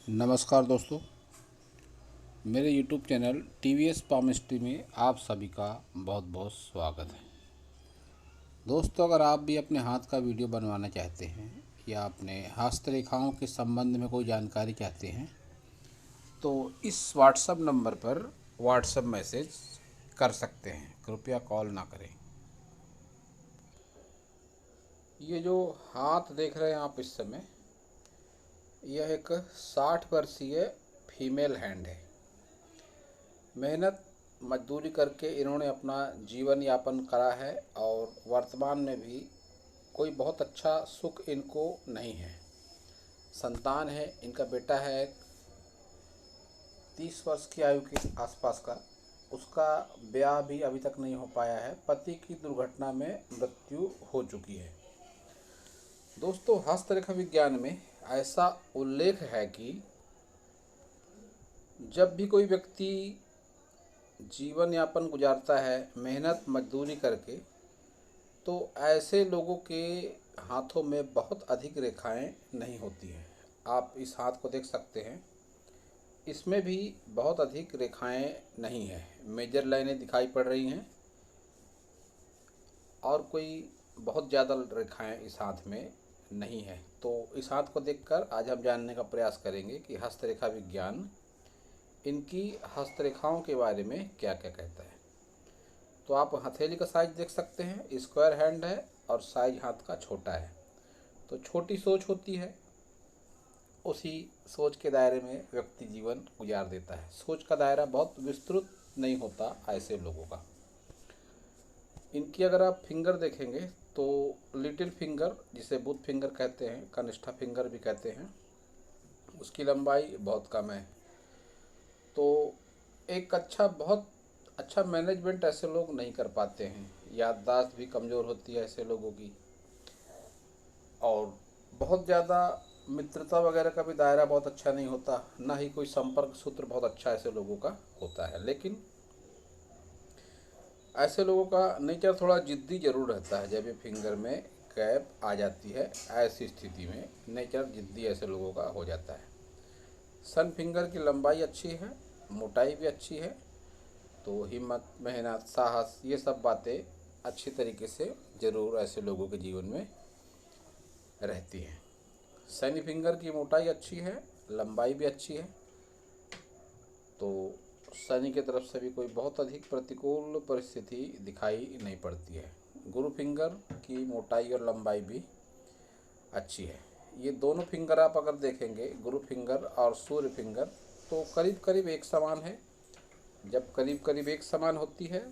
नमस्कार दोस्तों, मेरे YouTube चैनल TVS पामिस्ट्री में आप सभी का बहुत बहुत स्वागत है। दोस्तों, अगर आप भी अपने हाथ का वीडियो बनवाना चाहते हैं या अपने हस्तरेखाओं के संबंध में कोई जानकारी चाहते हैं तो इस व्हाट्सएप नंबर पर व्हाट्सएप मैसेज कर सकते हैं, कृपया कॉल ना करें। ये जो हाथ देख रहे हैं आप इस समय, यह एक 60 वर्षीय फीमेल हैंड है। मेहनत मजदूरी करके इन्होंने अपना जीवन यापन करा है और वर्तमान में भी कोई बहुत अच्छा सुख इनको नहीं है। संतान है, इनका बेटा है 30 वर्ष की आयु के आसपास का, उसका ब्याह भी अभी तक नहीं हो पाया है। पति की दुर्घटना में मृत्यु हो चुकी है। दोस्तों, हस्तरेखा विज्ञान में ऐसा उल्लेख है कि जब भी कोई व्यक्ति जीवन यापन गुजारता है मेहनत मजदूरी करके, तो ऐसे लोगों के हाथों में बहुत अधिक रेखाएं नहीं होती हैं। आप इस हाथ को देख सकते हैं, इसमें भी बहुत अधिक रेखाएं नहीं है। मेजर लाइनें दिखाई पड़ रही हैं और कोई बहुत ज़्यादा रेखाएं इस हाथ में नहीं है। तो इस हाथ को देखकर आज हम जानने का प्रयास करेंगे कि हस्तरेखा विज्ञान इनकी हस्तरेखाओं के बारे में क्या क्या कहता है। तो आप हथेली का साइज देख सकते हैं, स्क्वायर हैंड है और साइज हाथ का छोटा है। तो छोटी सोच होती है, उसी सोच के दायरे में व्यक्ति जीवन गुजार देता है। सोच का दायरा बहुत विस्तृत नहीं होता ऐसे लोगों का। इनकी अगर आप फिंगर देखेंगे तो लिटिल फिंगर, जिसे बुध फिंगर कहते हैं, कनिष्ठा फिंगर भी कहते हैं, उसकी लंबाई बहुत कम है। तो एक बहुत अच्छा मैनेजमेंट ऐसे लोग नहीं कर पाते हैं। याददाश्त भी कमज़ोर होती है ऐसे लोगों की, और बहुत ज़्यादा मित्रता वगैरह का भी दायरा बहुत अच्छा नहीं होता, ना ही कोई संपर्क सूत्र बहुत अच्छा ऐसे लोगों का होता है। लेकिन ऐसे लोगों का नेचर थोड़ा जिद्दी जरूर रहता है। जब ये फिंगर में गैप आ जाती है, ऐसी स्थिति में नेचर जिद्दी ऐसे लोगों का हो जाता है। सन फिंगर की लंबाई अच्छी है, मोटाई भी अच्छी है। तो हिम्मत, मेहनत, साहस, ये सब बातें अच्छी तरीके से ज़रूर ऐसे लोगों के जीवन में रहती हैं। शनि फिंगर की मोटाई अच्छी है, लंबाई भी अच्छी है। तो शनि की तरफ से भी कोई बहुत अधिक प्रतिकूल परिस्थिति दिखाई नहीं पड़ती है। गुरु फिंगर की मोटाई और लंबाई भी अच्छी है। ये दोनों फिंगर आप अगर देखेंगे, गुरु फिंगर और सूर्य फिंगर, तो करीब करीब एक समान है। जब करीब करीब एक समान होती है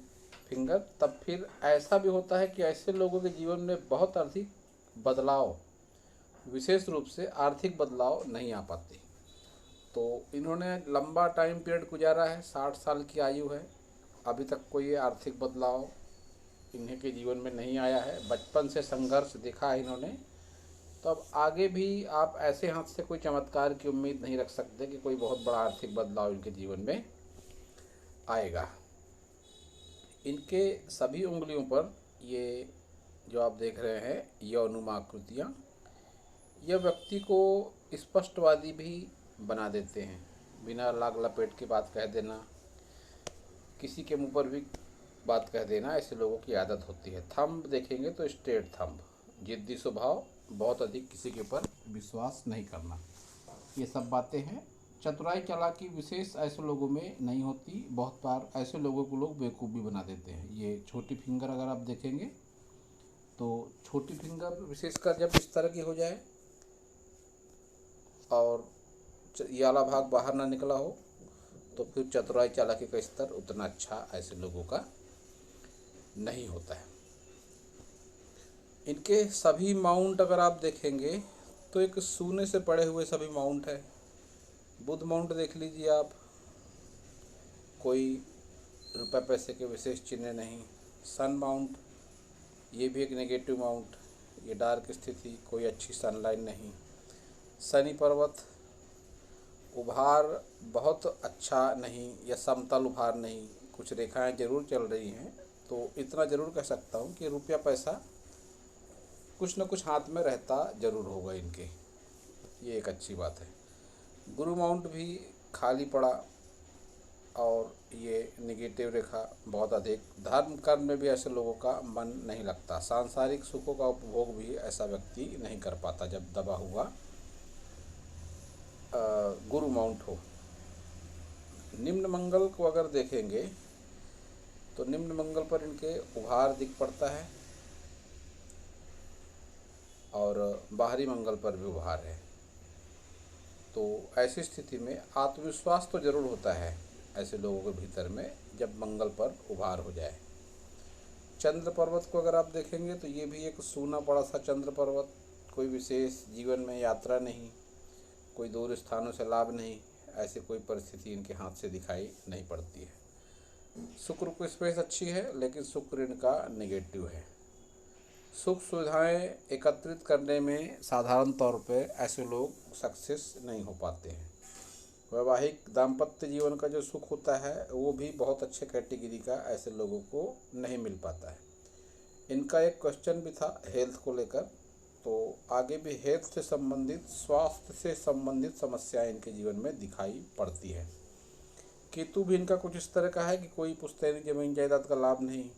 फिंगर, तब फिर ऐसा भी होता है कि ऐसे लोगों के जीवन में बहुत अधिक बदलाव, विशेष रूप से आर्थिक बदलाव नहीं आ पाते। तो इन्होंने लंबा टाइम पीरियड गुजारा है, 60 साल की आयु है, अभी तक कोई आर्थिक बदलाव इन्हें के जीवन में नहीं आया है। बचपन से संघर्ष देखा है इन्होंने। तो अब आगे भी आप ऐसे हाथ से कोई चमत्कार की उम्मीद नहीं रख सकते कि कोई बहुत बड़ा आर्थिक बदलाव इनके जीवन में आएगा। इनके सभी उंगलियों पर ये जो आप देख रहे हैं यौनुमा आकृतियाँ, यह व्यक्ति को स्पष्टवादी भी बना देते हैं। बिना लाग लपेट के बात कह देना, किसी के मुंह पर भी बात कह देना, ऐसे लोगों की आदत होती है। थंब देखेंगे तो स्ट्रेट थंब, जिद्दी स्वभाव, बहुत अधिक किसी के ऊपर विश्वास नहीं करना, ये सब बातें हैं। चतुराई चालाकी विशेष ऐसे लोगों में नहीं होती। बहुत बार ऐसे लोगों को लोग बेवकूफ़ भी बना देते हैं। ये छोटी फिंगर अगर आप देखेंगे तो छोटी फिंगर विशेषकर जब इस तरह की हो जाए और ये वाला भाग बाहर ना निकला हो, तो फिर चतुराई चालाकी का स्तर उतना अच्छा ऐसे लोगों का नहीं होता है। इनके सभी माउंट अगर आप देखेंगे तो एक सोने से पड़े हुए सभी माउंट है। बुध माउंट देख लीजिए आप, कोई रुपये पैसे के विशेष चिन्ह नहीं। सन माउंट, ये भी एक नेगेटिव माउंट, ये डार्क स्थिति, कोई अच्छी सनलाइन नहीं। शनि पर्वत, उभार बहुत अच्छा नहीं या समतल उभार नहीं, कुछ रेखाएं जरूर चल रही हैं। तो इतना ज़रूर कह सकता हूँ कि रुपया पैसा कुछ न कुछ हाथ में रहता ज़रूर होगा इनके, ये एक अच्छी बात है। गुरु माउंट भी खाली पड़ा और ये निगेटिव रेखा बहुत अधिक। धर्म कर्म में भी ऐसे लोगों का मन नहीं लगता। सांसारिक सुखों का उपभोग भी ऐसा व्यक्ति नहीं कर पाता जब दबा हुआ गुरु माउंट हो। निम्न मंगल को अगर देखेंगे तो निम्न मंगल पर इनके उभार दिख पड़ता है और बाहरी मंगल पर भी उभार है। तो ऐसी स्थिति में आत्मविश्वास तो जरूर होता है ऐसे लोगों के भीतर में जब मंगल पर उभार हो जाए। चंद्र पर्वत को अगर आप देखेंगे तो ये भी एक सूना पड़ा सा चंद्र पर्वत। कोई विशेष जीवन में यात्रा नहीं, कोई दूर स्थानों से लाभ नहीं, ऐसी कोई परिस्थिति इनके हाथ से दिखाई नहीं पड़ती है। शुक्र को स्पेस अच्छी है लेकिन शुक्र इनका नेगेटिव है। सुख सुविधाएं एकत्रित करने में साधारण तौर पे ऐसे लोग सक्सेस नहीं हो पाते हैं। वैवाहिक दाम्पत्य जीवन का जो सुख होता है वो भी बहुत अच्छे कैटेगरी का ऐसे लोगों को नहीं मिल पाता है। इनका एक क्वेश्चन भी था हेल्थ को लेकर, तो आगे भी हेल्थ से संबंधित, स्वास्थ्य से संबंधित समस्याएं इनके जीवन में दिखाई पड़ती है। केतु भी इनका कुछ इस तरह का है कि कोई पुश्तैनी जमीन जायदाद का लाभ नहीं,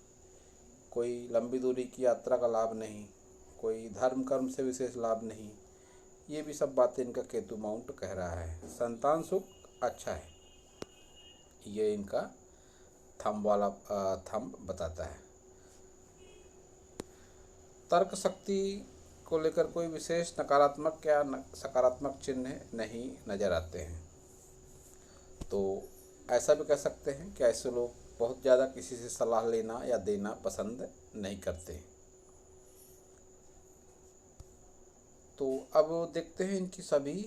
कोई लंबी दूरी की यात्रा का लाभ नहीं, कोई धर्म कर्म से विशेष लाभ नहीं। ये भी सब बातें इनका केतु माउंट कह रहा है। संतान सुख अच्छा है, ये इनका थंब वाला थंब बताता है। तर्क शक्ति को लेकर कोई विशेष नकारात्मक या सकारात्मक चिन्ह नहीं नज़र आते हैं। तो ऐसा भी कह सकते हैं कि ऐसे लोग बहुत ज़्यादा किसी से सलाह लेना या देना पसंद नहीं करते। तो अब देखते हैं इनकी सभी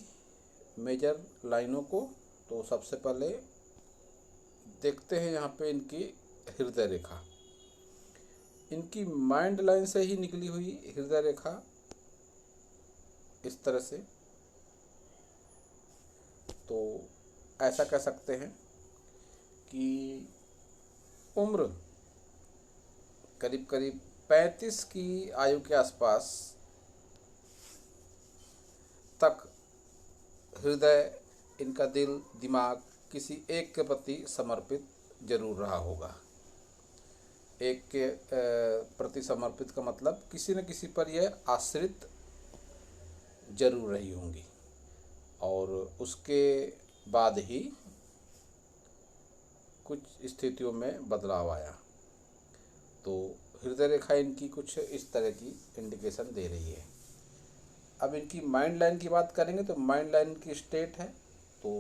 मेजर लाइनों को। तो सबसे पहले देखते हैं यहाँ पे इनकी हृदय रेखा। इनकी माइंड लाइन से ही निकली हुई हृदय रेखा इस तरह से। तो ऐसा कह सकते हैं कि उम्र करीब करीब 35 की आयु के आसपास तक हृदय, इनका दिल दिमाग किसी एक के प्रति समर्पित जरूर रहा होगा। एक के प्रति समर्पित का मतलब किसी न किसी पर यह आश्रित जरूर रही होंगी और उसके बाद ही कुछ स्थितियों में बदलाव आया। तो हृदय रेखा इनकी कुछ इस तरह की इंडिकेशन दे रही है। अब इनकी माइंड लाइन की बात करेंगे तो माइंड लाइन की स्टेट है तो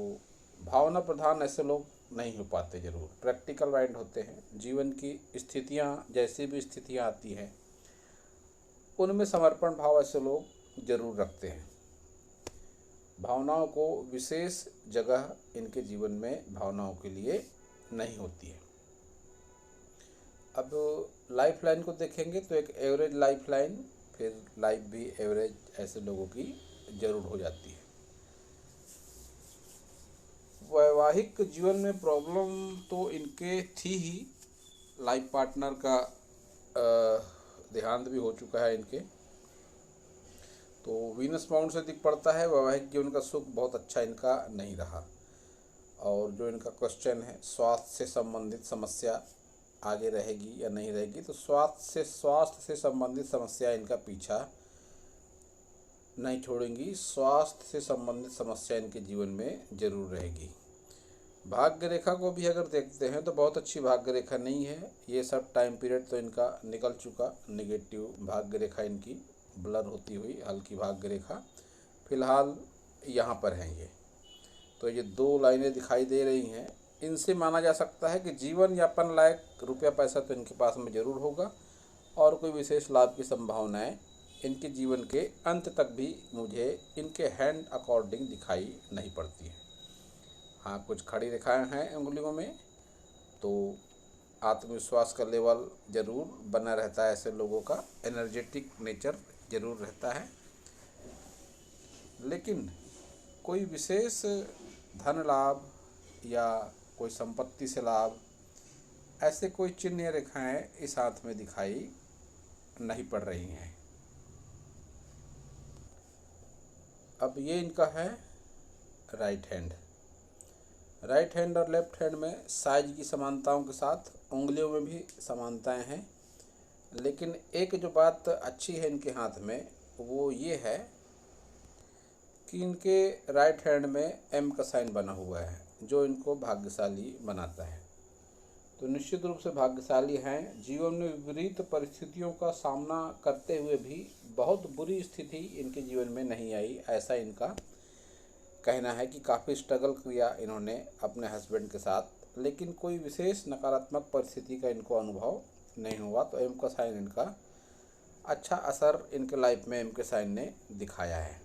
भावना प्रधान ऐसे लोग नहीं हो पाते, जरूर प्रैक्टिकल माइंड होते हैं। जीवन की स्थितियाँ, जैसी भी स्थितियाँ आती हैं उनमें समर्पण भाव ऐसे लोग जरूर रखते हैं। भावनाओं को विशेष जगह इनके जीवन में भावनाओं के लिए नहीं होती है। अब लाइफ लाइन को देखेंगे तो एक एवरेज लाइफ लाइन, फिर लाइफ भी एवरेज ऐसे लोगों की जरूर हो जाती है। वैवाहिक जीवन में प्रॉब्लम तो इनके थी ही, लाइफ पार्टनर का देहांत भी हो चुका है इनके। तो वीनस माउंट से दिख पड़ता है वैवाहिक जीवन का सुख बहुत अच्छा इनका नहीं रहा। और जो इनका क्वेश्चन है स्वास्थ्य से संबंधित समस्या आगे रहेगी या नहीं रहेगी, तो स्वास्थ्य से संबंधित समस्या इनका पीछा नहीं छोड़ेंगी। स्वास्थ्य से संबंधित समस्या इनके जीवन में जरूर रहेगी। भाग्य रेखा को भी अगर देखते हैं तो बहुत अच्छी भाग्य रेखा नहीं है। ये सब टाइम पीरियड तो इनका निकल चुका। नेगेटिव भाग्य रेखा इनकी ब्लर होती हुई हल्की भाग्य रेखा फिलहाल यहाँ पर हैं ये। तो ये दो लाइनें दिखाई दे रही हैं, इनसे माना जा सकता है कि जीवन यापन लायक रुपया पैसा तो इनके पास में ज़रूर होगा और कोई विशेष लाभ की संभावनाएं इनके जीवन के अंत तक भी मुझे इनके हैंड अकॉर्डिंग दिखाई नहीं पड़ती हैं। हाँ, कुछ खड़ी रेखाएं हैं उंगलियों में, तो आत्मविश्वास का लेवल ज़रूर बना रहता है। ऐसे लोगों का एनर्जेटिक नेचर ज़रूर रहता है, लेकिन कोई विशेष धन लाभ या कोई संपत्ति से लाभ, ऐसे कोई चिन्ह रेखाएं इस हाथ में दिखाई नहीं पड़ रही हैं। अब ये इनका है राइट हैंड। राइट हैंड और लेफ्ट हैंड में साइज की समानताओं के साथ उंगलियों में भी समानताएं हैं, लेकिन एक जो बात अच्छी है इनके हाथ में वो ये है कि इनके राइट हैंड में एम का साइन बना हुआ है, जो इनको भाग्यशाली बनाता है। तो निश्चित रूप से भाग्यशाली हैं। जीवन में विपरीत परिस्थितियों का सामना करते हुए भी बहुत बुरी स्थिति इनके जीवन में नहीं आई, ऐसा इनका कहना है कि काफ़ी स्ट्रगल किया इन्होंने अपने हस्बैंड के साथ, लेकिन कोई विशेष नकारात्मक परिस्थिति का इनको अनुभव नहीं हुआ। तो एम का साइन इनका अच्छा असर इनके लाइफ में एम के साइन ने दिखाया है।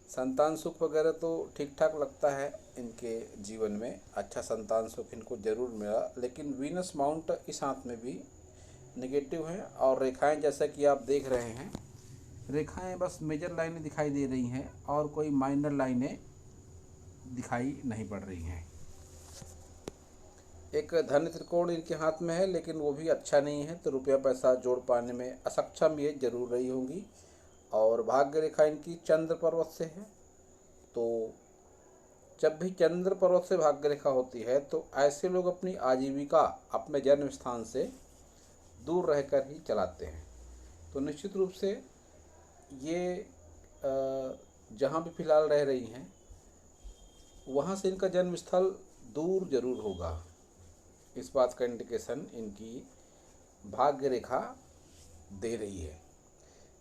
संतान सुख वगैरह तो ठीक ठाक लगता है इनके जीवन में, अच्छा संतान सुख इनको ज़रूर मिला, लेकिन वीनस माउंट इस हाथ में भी नेगेटिव हैं। और रेखाएं जैसा कि आप देख रहे हैं, रेखाएं बस मेजर लाइनें दिखाई दे रही हैं और कोई माइनर लाइनें दिखाई नहीं पड़ रही हैं। एक धन त्रिकोण इनके हाथ में है, लेकिन वो भी अच्छा नहीं है, तो रुपया पैसा जोड़ पाने में असक्षम ये जरूर रही होंगी। और भाग्य रेखा इनकी चंद्र पर्वत से है, तो जब भी चंद्र पर्वत से भाग्य रेखा होती है तो ऐसे लोग अपनी आजीविका अपने जन्म स्थान से दूर रहकर ही चलाते हैं। तो निश्चित रूप से ये जहाँ भी फिलहाल रह रही हैं वहाँ से इनका जन्म स्थल दूर जरूर होगा। इस बात का इंडिकेशन इनकी भाग्य रेखा दे रही है।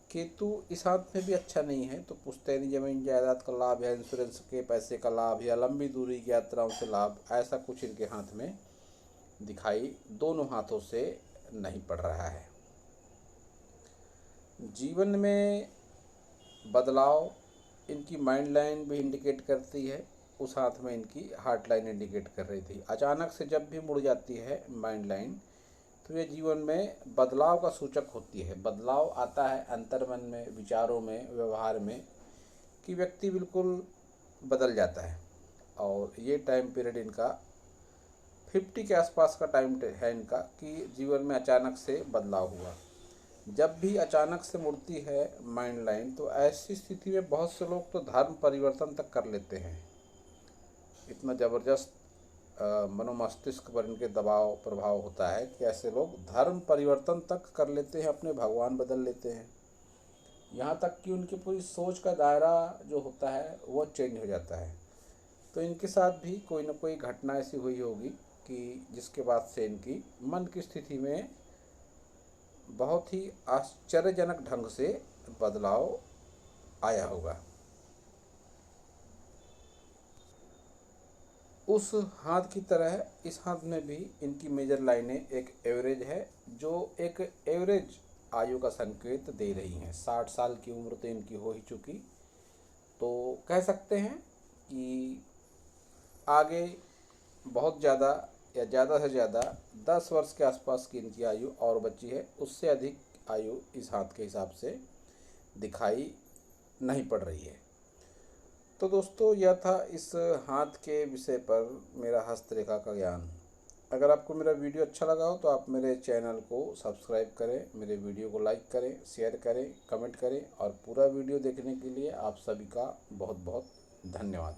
केतु इस हाथ में भी अच्छा नहीं है, तो पुश्तैनी जमीन जायदाद का लाभ या इंश्योरेंस के पैसे का लाभ या लंबी दूरी की यात्राओं से लाभ, ऐसा कुछ इनके हाथ में दिखाई दोनों हाथों से नहीं पड़ रहा है। जीवन में बदलाव इनकी माइंड लाइन भी इंडिकेट करती है, उस हाथ में इनकी हार्ट लाइन इंडिकेट कर रही थी। अचानक से जब भी मुड़ जाती है माइंड लाइन तो ये जीवन में बदलाव का सूचक होती है। बदलाव आता है अंतर्मन में, विचारों में, व्यवहार में, कि व्यक्ति बिल्कुल बदल जाता है। और ये टाइम पीरियड इनका 50 के आसपास का टाइम है इनका, कि जीवन में अचानक से बदलाव हुआ। जब भी अचानक से मुड़ती है माइंड लाइन तो ऐसी स्थिति में बहुत से लोग तो धर्म परिवर्तन तक कर लेते हैं। इतना ज़बरदस्त मनोमस्तिष्क पर इनके दबाव प्रभाव होता है कि ऐसे लोग धर्म परिवर्तन तक कर लेते हैं, अपने भगवान बदल लेते हैं। यहाँ तक कि उनकी पूरी सोच का दायरा जो होता है वो चेंज हो जाता है। तो इनके साथ भी कोई ना कोई घटना ऐसी हुई होगी कि जिसके बाद से इनकी मन की स्थिति में बहुत ही आश्चर्यजनक ढंग से बदलाव आया होगा। उस हाथ की तरह इस हाथ में भी इनकी मेजर लाइनें एक एवरेज है, जो एक एवरेज आयु का संकेत दे रही हैं। 60 साल की उम्र तो इनकी हो ही चुकी, तो कह सकते हैं कि आगे बहुत ज़्यादा या ज़्यादा से ज़्यादा 10 वर्ष के आसपास की इनकी आयु और बची है। उससे अधिक आयु इस हाथ के हिसाब से दिखाई नहीं पड़ रही है। तो दोस्तों, यह था इस हाथ के विषय पर मेरा हस्तरेखा का ज्ञान। अगर आपको मेरा वीडियो अच्छा लगा हो तो आप मेरे चैनल को सब्सक्राइब करें, मेरे वीडियो को लाइक करें, शेयर करें, कमेंट करें, और पूरा वीडियो देखने के लिए आप सभी का बहुत बहुत धन्यवाद।